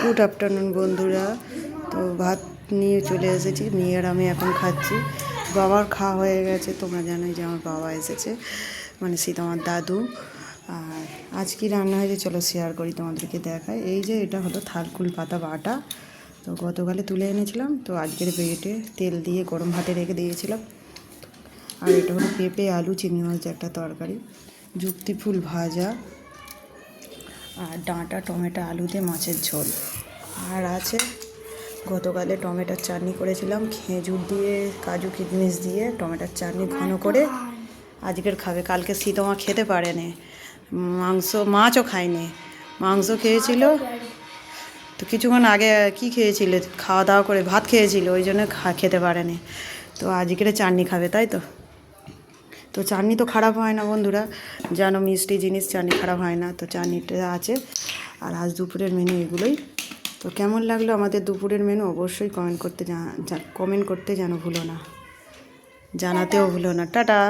Good afternoon বন্ধুরা। তো ভাত নিয়ে চলে এসেছি, মেয়ে আর আমি এখন খাচ্ছি। বাবার খাওয়া হয়ে গেছে, তোমরা জানোই যে আমার বাবা এসেছে, মানে সীতা আমার দাদু। আর আজ কি রান্না হয়েছে চলো শেয়ার করি, তোমাদেরকে দেখাই। এই যে এটা হলো থালকুল পাতা বাটা, তো গতকালে তুলে এনেছিলাম, তো আজকের বেটে তেল দিয়ে গরম ভাতে রেখে দিয়েছিলাম। আর এটা হলো পেঁপে আলু চিংড়ি মাছ একটা তরকারি, যুক্তি ফুল ভাজা, আর ডাঁটা টমেটো আলু দিয়ে মাছের ঝোল। আর আছে গতকালে টমেটোর চাটনি করেছিলাম, খেজুর দিয়ে কাজু কিশমিশ দিয়ে টমেটোর চাটনি ঘন করে আজকের খাবে। কালকে সীতমা খেতে পারেনি, মাছও খায়নি, মাংস খেয়েছিল। তো কিছুক্ষণ আগে কি খেয়েছিল, খাওয়া দাওয়া করে ভাত খেয়েছিল, ওই জন্য খেতে পারেনি। তো আজকের চাটনি খাবে, তাই তো। তো চাটনি তো খারাপ হয় না বন্ধুরা, জানো মিষ্টি জিনিস চাটনি খারাপ হয় না। তো চাটনিটা আছে। আর আজ দুপুরের মেনু এগুলোই। তো কেমন লাগলো আমাদের দুপুরের মেনু অবশ্যই কমেন্ট করতে যেন ভুলো না, জানাতেও ভুলো না। টাটা।